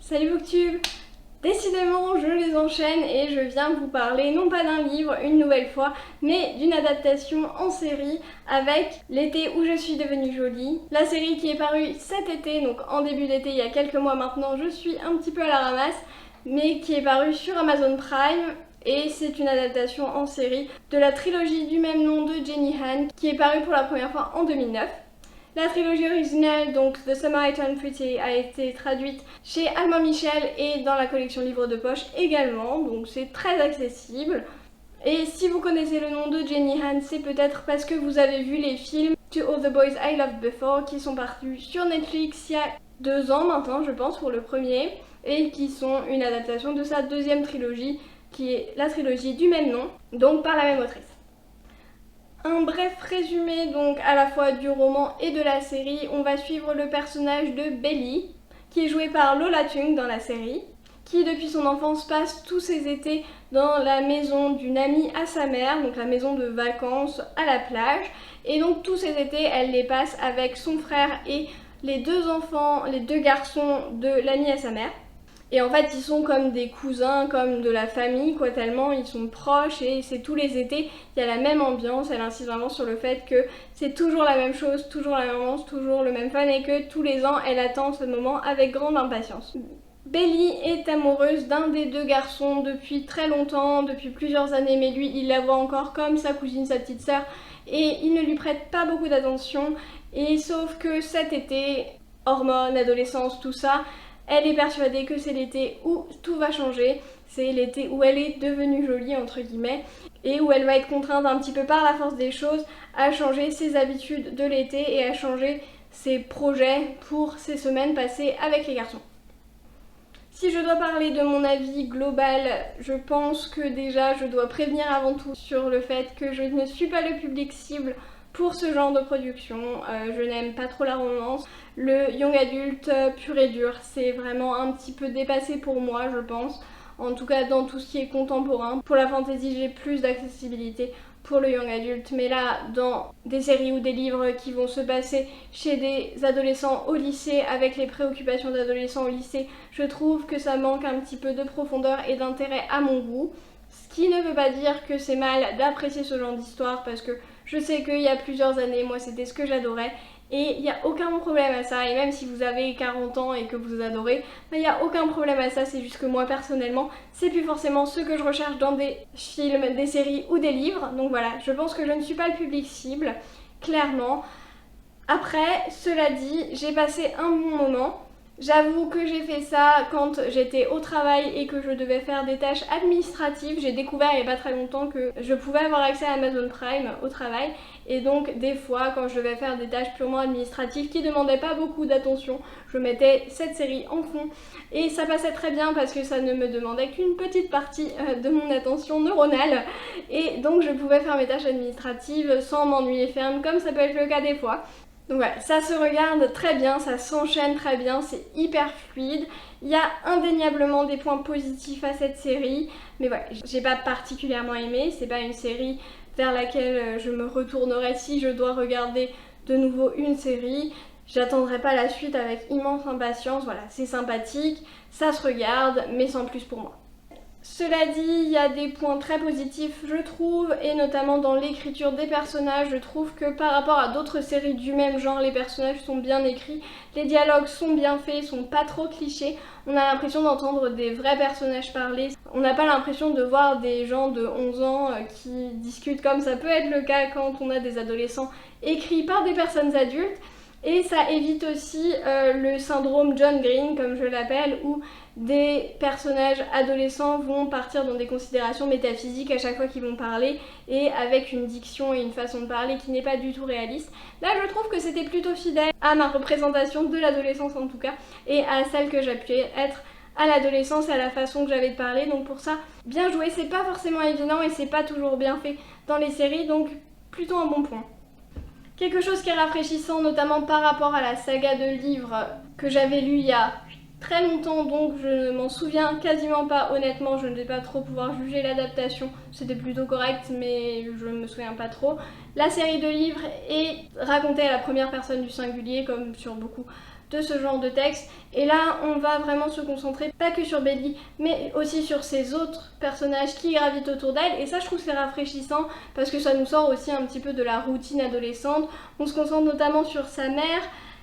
Salut Booktube! Décidément, je les enchaîne et je viens vous parler non pas d'un livre une nouvelle fois, mais d'une adaptation en série avec L'été où je suis devenue jolie. La série qui est parue cet été, donc en début d'été, il y a quelques mois maintenant, je suis un petit peu à la ramasse, mais qui est parue sur Amazon Prime. Et c'est une adaptation en série de la trilogie du même nom de Jenny Han, qui est parue pour la première fois en 2009. La trilogie originale, donc The Summer I Turned Pretty, a été traduite chez Albin Michel et dans la collection livres de poche également, donc c'est très accessible. Et si vous connaissez le nom de Jenny Han, c'est peut-être parce que vous avez vu les films To All the Boys I Loved Before qui sont parus sur Netflix il y a 2 ans maintenant, je pense, pour le premier, et qui sont une adaptation de sa deuxième trilogie, qui est la trilogie du même nom, donc par la même autrice. Un bref résumé donc à la fois du roman et de la série. On va suivre le personnage de Belly, qui est joué par Lola Chung dans la série, qui depuis son enfance passe tous ses étés dans la maison d'une amie à sa mère, donc la maison de vacances à la plage. Et donc tous ces étés, elle les passe avec son frère et les 2 enfants, les 2 garçons de l'amie à sa mère. Et en fait, ils sont comme des cousins, comme de la famille, quoi, tellement ils sont proches et c'est tous les étés, il y a la même ambiance. Elle insiste vraiment sur le fait que c'est toujours la même chose, toujours la même ambiance, toujours le même fun et que tous les ans, elle attend ce moment avec grande impatience. Belly est amoureuse d'un des 2 garçons depuis très longtemps, depuis plusieurs années, mais lui, il la voit encore comme sa cousine, sa petite sœur, et il ne lui prête pas beaucoup d'attention. Et sauf que cet été, hormones, adolescence, tout ça, elle est persuadée que c'est l'été où tout va changer, c'est l'été où elle est devenue jolie entre guillemets et où elle va être contrainte un petit peu par la force des choses à changer ses habitudes de l'été et à changer ses projets pour ces semaines passées avec les garçons. Si je dois parler de mon avis global, je pense que déjà je dois prévenir avant tout sur le fait que je ne suis pas le public cible pour ce genre de production. Je n'aime pas trop la romance. Le young adulte pur et dur, c'est vraiment un petit peu dépassé pour moi, je pense. En tout cas, dans tout ce qui est contemporain. Pour la fantasy, j'ai plus d'accessibilité pour le young adulte, mais là, dans des séries ou des livres qui vont se passer chez des adolescents au lycée, avec les préoccupations d'adolescents au lycée, je trouve que ça manque un petit peu de profondeur et d'intérêt à mon goût. Ce qui ne veut pas dire que c'est mal d'apprécier ce genre d'histoire, parce que je sais qu'il y a plusieurs années, moi c'était ce que j'adorais. Et il n'y a aucun problème à ça, et même si vous avez 40 ans et que vous adorez, il n'y a aucun problème à ça, c'est juste que moi personnellement, c'est plus forcément ce que je recherche dans des films, des séries ou des livres. Donc voilà, je pense que je ne suis pas le public cible, clairement. Après, cela dit, j'ai passé un bon moment. J'avoue que j'ai fait ça quand j'étais au travail et que je devais faire des tâches administratives. J'ai découvert il n'y a pas très longtemps que je pouvais avoir accès à Amazon Prime au travail. Et donc des fois quand je devais faire des tâches purement administratives qui ne demandaient pas beaucoup d'attention, je mettais cette série en fond. Et ça passait très bien parce que ça ne me demandait qu'une petite partie de mon attention neuronale. Et donc je pouvais faire mes tâches administratives sans m'ennuyer ferme comme ça peut être le cas des fois. Donc voilà, ça se regarde très bien, ça s'enchaîne très bien, c'est hyper fluide. Il y a indéniablement des points positifs à cette série, mais voilà, j'ai pas particulièrement aimé, c'est pas une série vers laquelle je me retournerai si je dois regarder de nouveau une série. J'attendrai pas la suite avec immense impatience, voilà, c'est sympathique, ça se regarde, mais sans plus pour moi. Cela dit, il y a des points très positifs, je trouve, et notamment dans l'écriture des personnages. Je trouve que par rapport à d'autres séries du même genre, les personnages sont bien écrits, les dialogues sont bien faits, sont pas trop clichés. On a l'impression d'entendre des vrais personnages parler. On n'a pas l'impression de voir des gens de 11 ans qui discutent comme ça peut être le cas quand on a des adolescents écrits par des personnes adultes. Et ça évite aussi le syndrome John Green, comme je l'appelle, où des personnages adolescents vont partir dans des considérations métaphysiques à chaque fois qu'ils vont parler et avec une diction et une façon de parler qui n'est pas du tout réaliste. Là, je trouve que c'était plutôt fidèle à ma représentation de l'adolescence en tout cas et à celle que j'ai pu être à l'adolescence et à la façon que j'avais de parler. Donc pour ça, bien joué. C'est pas forcément évident et c'est pas toujours bien fait dans les séries, donc plutôt un bon point. Quelque chose qui est rafraîchissant, notamment par rapport à la saga de livres que j'avais lu il y a très longtemps, donc je ne m'en souviens quasiment pas. Honnêtement, je ne vais pas trop pouvoir juger l'adaptation. C'était plutôt correct, mais je ne me souviens pas trop. La série de livres est racontée à la première personne du singulier, comme sur beaucoup de ce genre de texte. Et là, on va vraiment se concentrer pas que sur Belly, mais aussi sur ces autres personnages qui gravitent autour d'elle. Et ça, je trouve que c'est rafraîchissant parce que ça nous sort aussi un petit peu de la routine adolescente. On se concentre notamment sur sa mère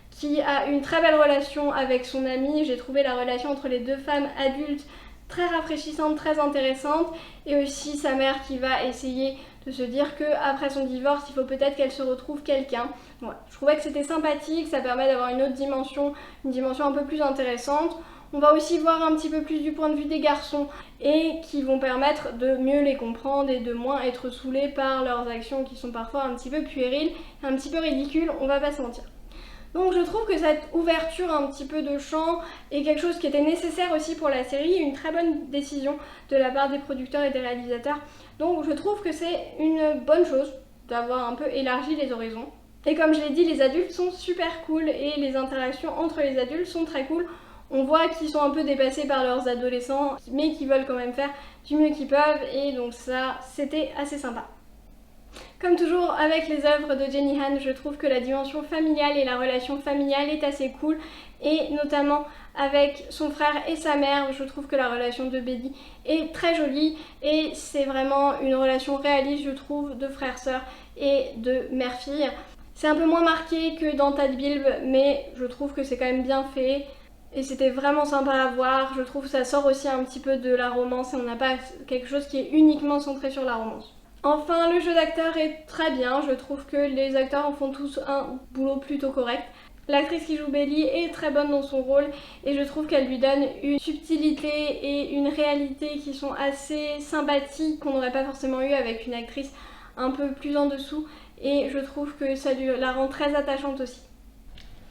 qui a une très belle relation avec son amie. J'ai trouvé la relation entre les deux femmes adultes très rafraîchissante, très intéressante, et aussi sa mère qui va essayer de se dire qu'après son divorce, il faut peut-être qu'elle se retrouve quelqu'un. Voilà. Je trouvais que c'était sympathique, ça permet d'avoir une autre dimension, une dimension un peu plus intéressante. On va aussi voir un petit peu plus du point de vue des garçons et qui vont permettre de mieux les comprendre et de moins être saoulés par leurs actions qui sont parfois un petit peu puériles, un petit peu ridicules, on va pas se mentir. Donc je trouve que cette ouverture un petit peu de champ est quelque chose qui était nécessaire aussi pour la série, une très bonne décision de la part des producteurs et des réalisateurs. Donc je trouve que c'est une bonne chose d'avoir un peu élargi les horizons. Et comme je l'ai dit, les adultes sont super cool et les interactions entre les adultes sont très cool. On voit qu'ils sont un peu dépassés par leurs adolescents, mais qui veulent quand même faire du mieux qu'ils peuvent, et donc ça, c'était assez sympa. Comme toujours avec les œuvres de Jenny Han, je trouve que la dimension familiale et la relation familiale est assez cool, et notamment avec son frère et sa mère, je trouve que la relation de Belly est très jolie et c'est vraiment une relation réaliste, je trouve, de frère-sœur et de mère-fille. C'est un peu moins marqué que dans Tad Bilb, mais je trouve que c'est quand même bien fait. Et c'était vraiment sympa à voir, je trouve que ça sort aussi un petit peu de la romance et on n'a pas quelque chose qui est uniquement centré sur la romance. Enfin, le jeu d'acteur est très bien, je trouve que les acteurs en font tous un boulot plutôt correct. L'actrice qui joue Belly est très bonne dans son rôle et je trouve qu'elle lui donne une subtilité et une réalité qui sont assez sympathiques qu'on n'aurait pas forcément eu avec une actrice un peu plus en dessous et je trouve que ça la rend très attachante aussi.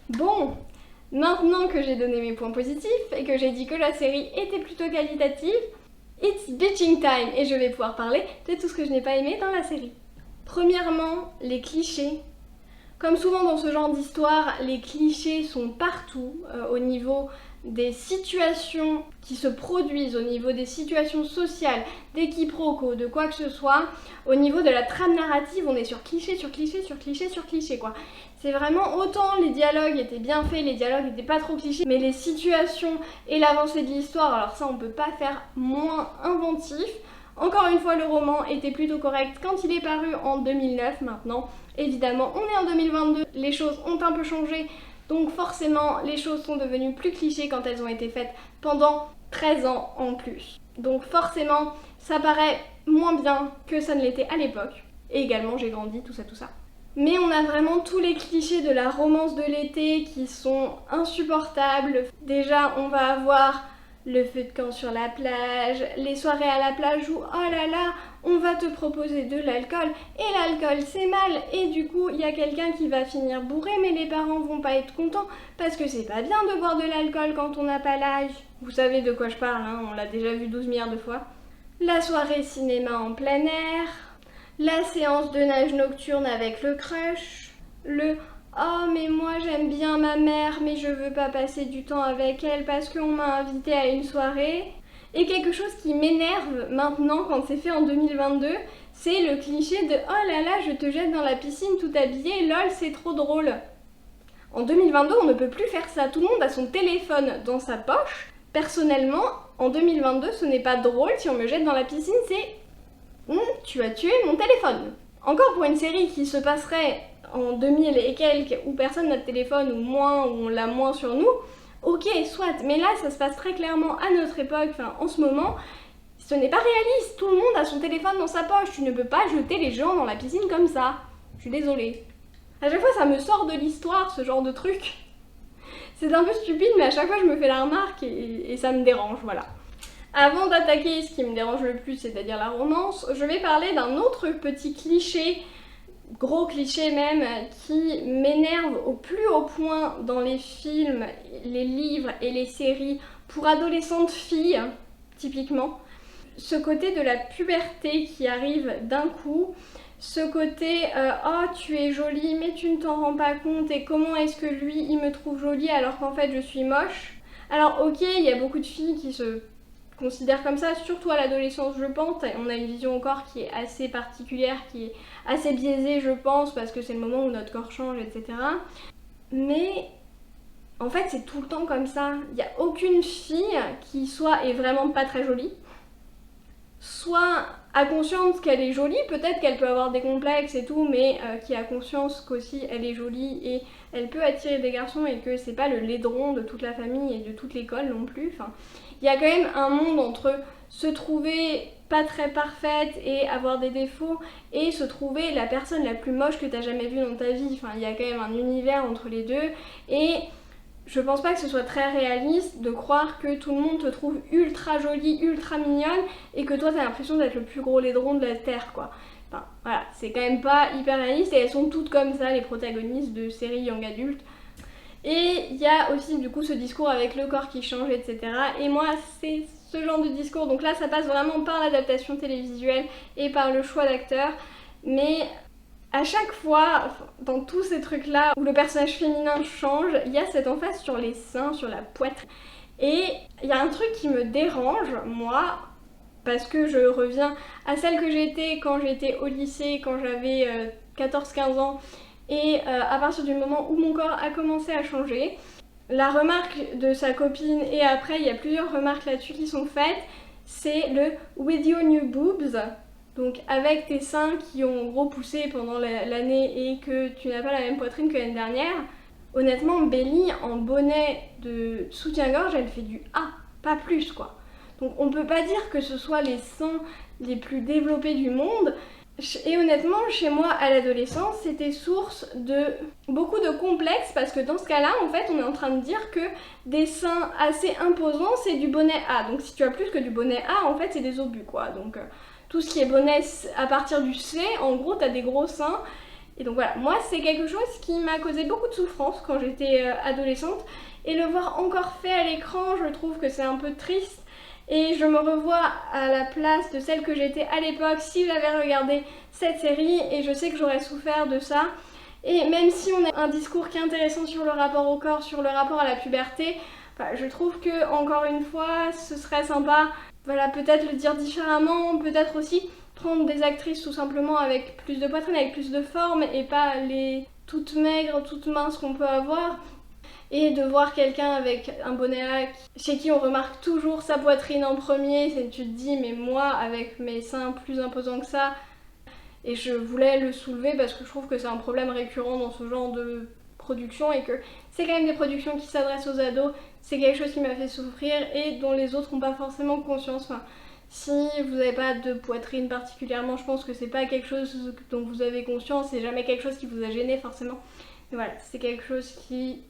Bon, maintenant que j'ai donné mes points positifs et que j'ai dit que la série était plutôt qualitative, it's bitching time et je vais pouvoir parler de tout ce que je n'ai pas aimé dans la série. Premièrement, les clichés. Comme souvent dans ce genre d'histoire, les clichés sont partout au niveau des situations qui se produisent, au niveau des situations sociales, des quiproquos, de quoi que ce soit. Au niveau de la trame narrative, on est sur cliché, sur cliché, sur cliché, sur cliché quoi. C'est vraiment autant les dialogues étaient bien faits, les dialogues n'étaient pas trop clichés, mais les situations et l'avancée de l'histoire, alors ça on peut pas faire moins inventif. Encore une fois, le roman était plutôt correct quand il est paru en 2009. Maintenant, évidemment, on est en 2022, les choses ont un peu changé, donc forcément, les choses sont devenues plus clichés quand elles ont été faites pendant 13 ans en plus. Donc forcément, ça paraît moins bien que ça ne l'était à l'époque. Et également, j'ai grandi, tout ça, tout ça. Mais on a vraiment tous les clichés de la romance de l'été qui sont insupportables. Déjà, on va avoir le feu de camp sur la plage, les soirées à la plage où oh là là, on va te proposer de l'alcool et l'alcool c'est mal et du coup il y a quelqu'un qui va finir bourré mais les parents vont pas être contents parce que c'est pas bien de boire de l'alcool quand on n'a pas l'âge. Vous savez de quoi je parle, hein, on l'a déjà vu 12 milliards de fois. La soirée cinéma en plein air, la séance de nage nocturne avec le crush, le oh mais moi j'aime bien ma mère mais je veux pas passer du temps avec elle parce qu'on m'a invité à une soirée. Et quelque chose qui m'énerve maintenant quand c'est fait en 2022, c'est le cliché de oh là là je te jette dans la piscine tout habillée, lol c'est trop drôle. En 2022 on ne peut plus faire ça, tout le monde a son téléphone dans sa poche. Personnellement en 2022 ce n'est pas drôle si on me jette dans la piscine, c'est tu as tué mon téléphone. Encore pour une série qui se passerait en 2000 et quelques, où personne n'a de téléphone, ou moins, où on l'a moins sur nous, ok, soit, mais là ça se passe très clairement à notre époque, enfin en ce moment, ce n'est pas réaliste, tout le monde a son téléphone dans sa poche, tu ne peux pas jeter les gens dans la piscine comme ça, je suis désolée. À chaque fois ça me sort de l'histoire ce genre de truc, c'est un peu stupide mais à chaque fois je me fais la remarque et ça me dérange, voilà. Avant d'attaquer ce qui me dérange le plus, c'est-à-dire la romance, je vais parler d'un autre petit cliché, gros cliché même, qui m'énerve au plus haut point dans les films, les livres et les séries pour adolescentes filles, typiquement. Ce côté de la puberté qui arrive d'un coup, ce côté oh tu es jolie mais tu ne t'en rends pas compte et comment est-ce que lui il me trouve jolie alors qu'en fait je suis moche. Alors ok, il y a beaucoup de filles qui se considèrent comme ça, surtout à l'adolescence je pense, on a une vision au corps qui est assez particulière, qui est assez biaisée je pense, parce que c'est le moment où notre corps change, etc. Mais En fait, c'est tout le temps comme ça. Il n'y a aucune fille qui soit est vraiment pas très jolie, soit a conscience qu'elle est jolie, peut-être qu'elle peut avoir des complexes et tout, mais qui a conscience qu'aussi elle est jolie et elle peut attirer des garçons et que c'est pas le laidron de toute la famille et de toute l'école non plus. Enfin, il y a quand même un monde entre se trouver pas très parfaite et avoir des défauts et se trouver la personne la plus moche que t'as jamais vue dans ta vie. Enfin, il y a quand même un univers entre les deux et je pense pas que ce soit très réaliste de croire que tout le monde te trouve ultra jolie, ultra mignonne et que toi t'as l'impression d'être le plus gros laidron de la terre quoi. Enfin voilà, c'est quand même pas hyper réaliste et elles sont toutes comme ça les protagonistes de séries young adultes. Et il y a aussi du coup ce discours avec le corps qui change, etc. Et moi c'est ce genre de discours, donc là ça passe vraiment par l'adaptation télévisuelle et par le choix d'acteurs, mais à chaque fois, dans tous ces trucs-là où le personnage féminin change, il y a cette emphase sur les seins, sur la poitrine. Et il y a un truc qui me dérange, moi, parce que je reviens à celle que j'étais quand j'étais au lycée, quand j'avais 14-15 ans, et à partir du moment où mon corps a commencé à changer, la remarque de sa copine, et après il y a plusieurs remarques là-dessus qui sont faites, c'est le with your new boobs. Donc avec tes seins qui ont gros poussé pendant l'année et que tu n'as pas la même poitrine que l'année dernière, honnêtement Belly en bonnet de soutien-gorge elle fait du A, pas plus quoi. Donc on peut pas dire que ce soit les seins les plus développés du monde. Et honnêtement, chez moi à l'adolescence, c'était source de beaucoup de complexes parce que dans ce cas-là, en fait, on est en train de dire que des seins assez imposants, c'est du bonnet A. Donc si tu as plus que du bonnet A, en fait, c'est des obus quoi. Donc tout ce qui est bonnet à partir du C, en gros, t'as des gros seins. Et donc voilà, moi, c'est quelque chose qui m'a causé beaucoup de souffrance quand j'étais adolescente. Et le voir encore fait à l'écran, je trouve que c'est un peu triste. Et je me revois à la place de celle que j'étais à l'époque si j'avais regardé cette série et je sais que j'aurais souffert de ça. Et même si on a un discours qui est intéressant sur le rapport au corps, sur le rapport à la puberté, bah, je trouve que encore une fois ce serait sympa, voilà, peut-être le dire différemment, peut-être aussi prendre des actrices tout simplement avec plus de poitrine, avec plus de forme et pas les toutes maigres, toutes minces qu'on peut avoir. Et de voir quelqu'un avec un bonnet A chez qui on remarque toujours sa poitrine en premier, tu te dis mais moi avec mes seins plus imposants que ça, et je voulais le soulever parce que je trouve que c'est un problème récurrent dans ce genre de production et que c'est quand même des productions qui s'adressent aux ados, c'est quelque chose qui m'a fait souffrir et dont les autres n'ont pas forcément conscience. Enfin, si vous n'avez pas de poitrine particulièrement, je pense que c'est pas quelque chose dont vous avez conscience, c'est jamais quelque chose qui vous a gêné forcément. Mais voilà, c'est quelque chose qui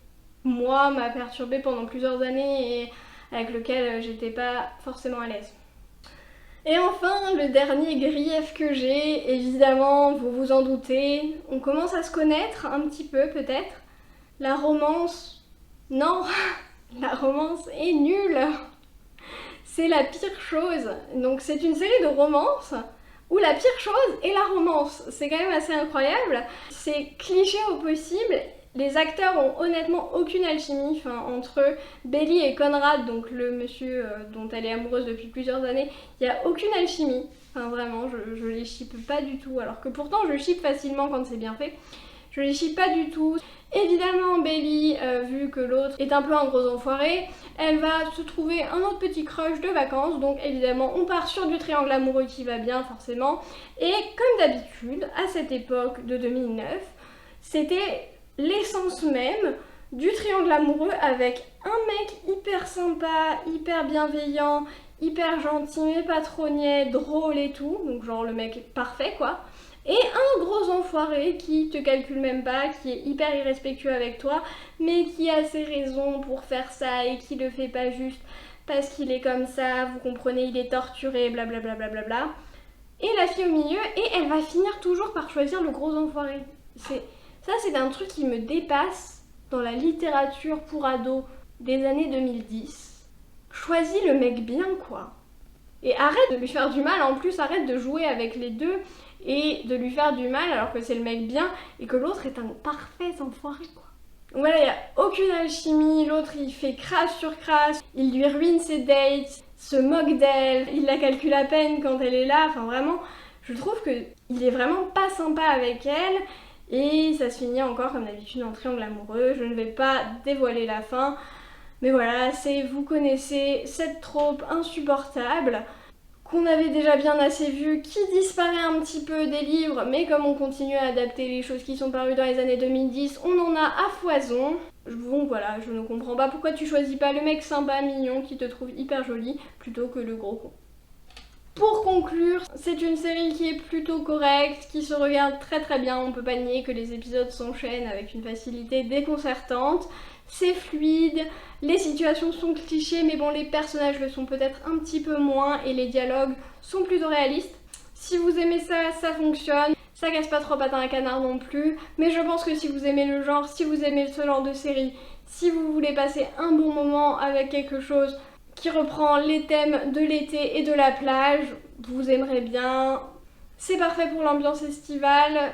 moi m'a perturbée pendant plusieurs années et avec lequel j'étais pas forcément à l'aise. Et enfin, le dernier grief que j'ai, évidemment, vous vous en doutez, on commence à se connaître un petit peu peut-être. La romance, non, la romance est nulle. C'est la pire chose. Donc c'est une série de romances où la pire chose est la romance. C'est quand même assez incroyable. C'est cliché au possible. Les acteurs ont honnêtement aucune alchimie entre Belly et Conrad, donc le monsieur dont elle est amoureuse depuis plusieurs années, il n'y a aucune alchimie. Enfin vraiment, je les shippe pas du tout, alors que pourtant je shippe facilement quand c'est bien fait. Je les shippe pas du tout. Évidemment, Belly, vu que l'autre est un peu un gros enfoiré, elle va se trouver un autre petit crush de vacances, donc évidemment on part sur du triangle amoureux qui va bien forcément. Et comme d'habitude, à cette époque de 2009, c'était l'essence même du triangle amoureux avec un mec hyper sympa, hyper bienveillant, hyper gentil, mais pas trop niais, drôle et tout, donc genre le mec parfait quoi, et un gros enfoiré qui te calcule même pas, qui est hyper irrespectueux avec toi, mais qui a ses raisons pour faire ça et qui le fait pas juste parce qu'il est comme ça, vous comprenez, il est torturé, blablabla. Bla. Et la fille au milieu, et elle va finir toujours par choisir le gros enfoiré. Ça, c'est un truc qui me dépasse dans la littérature pour ados des années 2010. Choisis le mec bien, quoi. Et arrête de lui faire du mal, en plus, arrête de jouer avec les deux et de lui faire du mal alors que c'est le mec bien et que l'autre est un parfait enfoiré, quoi. Donc voilà, il n'y a aucune alchimie, l'autre il fait crasse sur crasse, il lui ruine ses dates, se moque d'elle, il la calcule à peine quand elle est là, enfin vraiment, je trouve qu'il est vraiment pas sympa avec elle. Et ça se finit encore comme d'habitude en triangle amoureux. Je ne vais pas dévoiler la fin, mais voilà, vous connaissez cette trope insupportable qu'on avait déjà bien assez vu, qui disparaît un petit peu des livres, mais comme on continue à adapter les choses qui sont parues dans les années 2010, on en a à foison. Bon voilà, je ne comprends pas pourquoi tu choisis pas le mec sympa, mignon, qui te trouve hyper joli, plutôt que le gros con. Pour conclure, c'est une série qui est plutôt correcte, qui se regarde très très bien, on peut pas nier que les épisodes s'enchaînent avec une facilité déconcertante. C'est fluide, les situations sont clichés, mais bon, les personnages le sont peut-être un petit peu moins et les dialogues sont plutôt réalistes. Si vous aimez ça, ça fonctionne. Ça casse pas trop pattes à un canard non plus, mais je pense que si vous aimez le genre, si vous aimez ce genre de série, si vous voulez passer un bon moment avec quelque chose qui reprend les thèmes de l'été et de la plage, vous aimerez bien. C'est parfait pour l'ambiance estivale.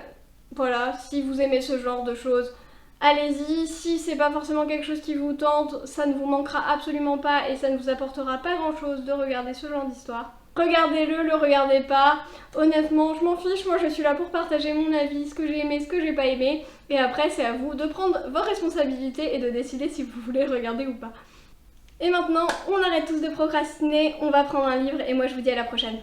Voilà, si vous aimez ce genre de choses, allez-y. Si c'est pas forcément quelque chose qui vous tente, ça ne vous manquera absolument pas et ça ne vous apportera pas grand chose de regarder ce genre d'histoire. Regardez-le, le regardez pas. Honnêtement, je m'en fiche, moi je suis là pour partager mon avis, ce que j'ai aimé, ce que j'ai pas aimé. Et après, c'est à vous de prendre vos responsabilités et de décider si vous voulez regarder ou pas. Et maintenant, on arrête tous de procrastiner, on va prendre un livre et moi je vous dis à la prochaine.